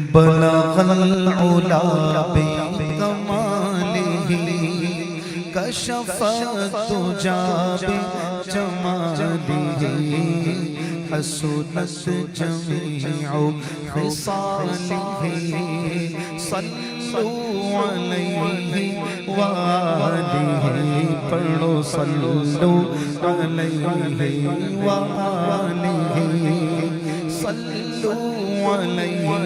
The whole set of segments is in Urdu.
بلغ العلا بکمالہ کشف الدجا بجمالہ حسنت جمیع خصالہ صلوا علیہ وآلہ پڑھو صلو علیہ وآلہ صلو علیہ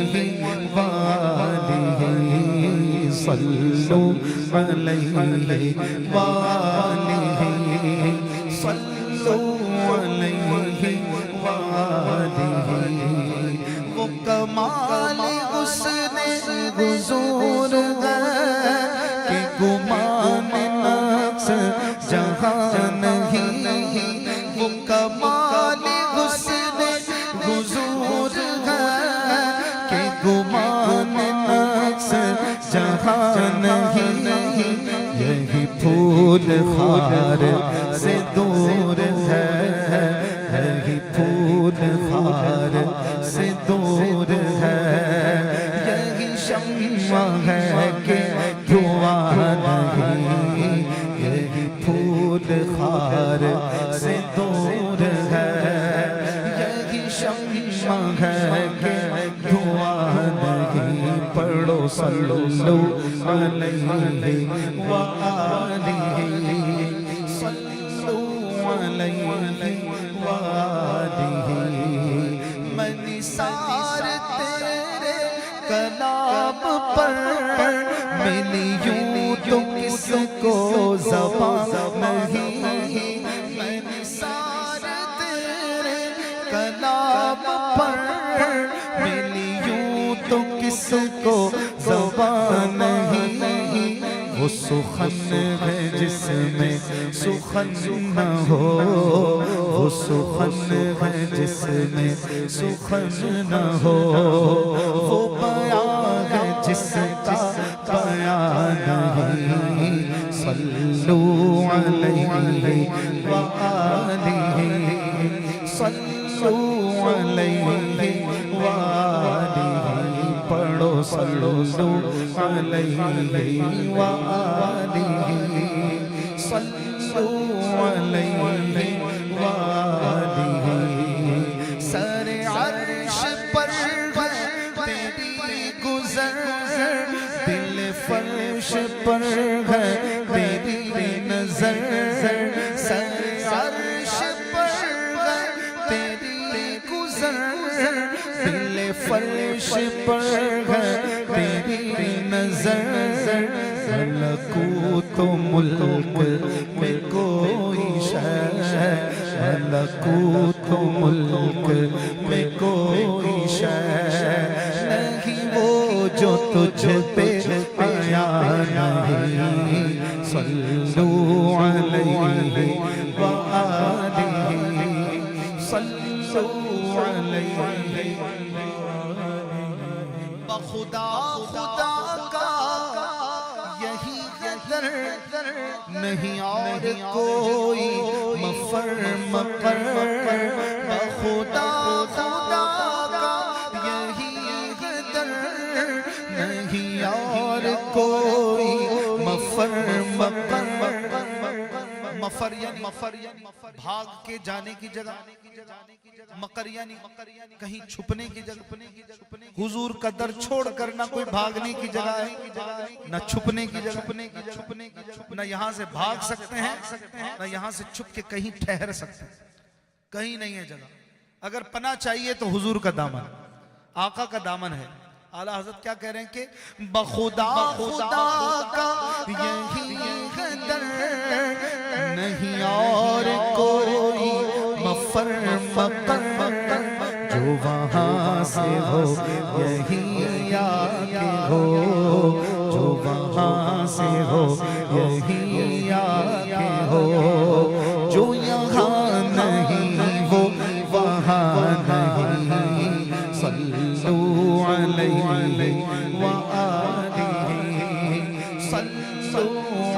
وآلہ صلو علیہ وآلہ صلو علیہ وآلہ وہ کمال حسن حضور ہے کہ گمان نفس جہاں نہیں وہ کمال حسن حضور ہے کہ گمان نفس جہاں نہیں یہی پھول خار سے دور ہے یہی پھول خار سے دور ہے یہی شمع ہے کہ دھواں نہیں یہی پھول خار سے دور ہے یہی شمع ہے کہ دھواں نہیں پڑھو صلو علیہ وآلہ صلو علیہ وآلہ میں نثار تیرے کلام پر ملی یوں تو کس کو زبان نہیں میں نثار تیرے کلام پر ملی یوں تو کس کو زبان نہیں وہ سخن ہے جس میں سخن نہ ہو وہ سخن ہے جس میں سخن نہ ہو وہ بیان ہے جس کا بیان نہیں صلو علیہ وآلہ صلو علیہ وآلہ پڑھو صلو علیہ وآلہ صلو علیہ وآلہ سر عرش پر ہے تیری گزر دل فرش پر ہے تیری نظر سر عرش پر ہے تیری گزر دل فرش پر ہے تیری نظر ملکوت و ملک میں کوئی شے ملکوت و ملک میں کوئی شے نہیں وہ جو تجھ پہ آیا نہیں صلو علیہ وآلہ صلو علیہ بخدا خدا کا یہی قدر نہیں اور کوئی مفر مقر بخدا خدا کا یہی قدر نہیں اور کوئی مفر مقر مفر یعنی بھاگ کے جانے کی جگہ مقر یعنی کہیں چھپنے کی جگہ حضور کا در چھوڑ کر نہ کوئی بھاگنے کی جگہ ہے نہ چھپنے کی جگہ نہ یہاں سے بھاگ سکتے ہیں نہ یہاں سے چھپ کے کہیں ٹھہر سکتے ہیں کہیں نہیں ہے جگہ اگر پناہ چاہیے تو حضور کا دامن آقا کا دامن ہے اعلیٰ حضرت کیا کہہ رہے ہیں کہ بخدا خدا کا یہی قدر نہیں اور کوئی مفر مقر جو وہاں سے ہو یہی آگے ہو جو وہاں سے ہو یہی آگے ہو جو یہاں نہیں وہ وہاں نہیں صلو علیہ وآلہ صلو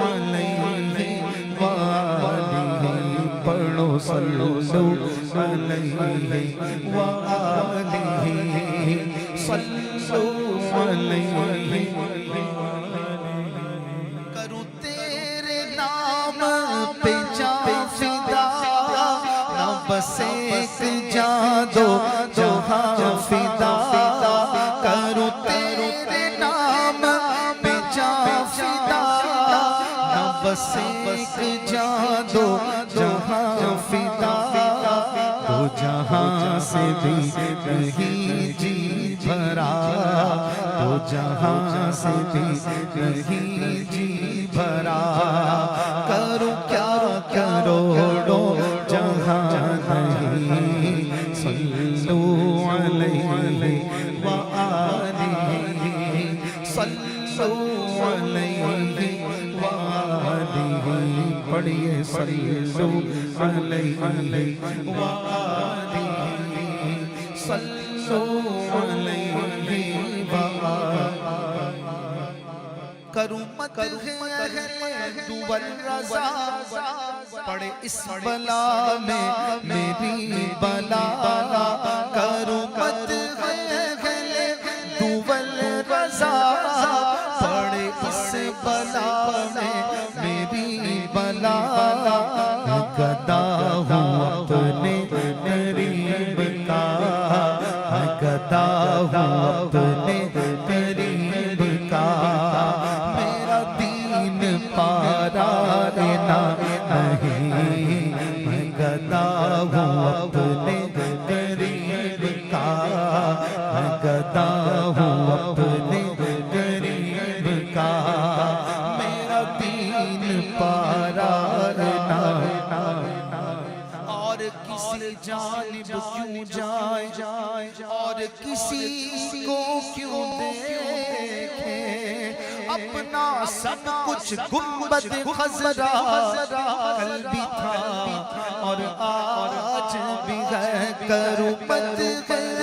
علیہ وآلہ پڑھو صلو علیہ وآلہ صلو صلو علیہ کروں تیرے نام پہ جان فدا نہ بس ایک جان دو جہاں فدا کروں تیرے نام پہ جان فدا نہ بس ایک جان دو جہاں فدا دو جہاں سے بھی نہیں جی بھرا دو جہاں سے بھی نہیں جی بھرا کروں کیا کروڑوں جہاں نہیں صلو علیہ وآلہ صلو علیہ وآلہ پڑھئے صلو علیہ وآلہ صلو علیہ وآلہ کروں مدح اہل دول رضا پڑے اس بلا میں میری بلا کروں مدح اہل دول رضا پڑے اس بلا میں میری بلا گدا ہوں اپنے قریب کا گدا ہوں اپنے قریب کا میرا دین پارا دینا نہیں میں گدا ہوں اپنے قریب کا میں گدا ہوں اپنے قریب کا میرا دین پارا دینا اور کسی جانب کیوں جائے اور کسی کو کیوں دیکھے اپنا سب کچھ گنبد خضرا کل بھی تھا اور آج بھی ہے کروں مدح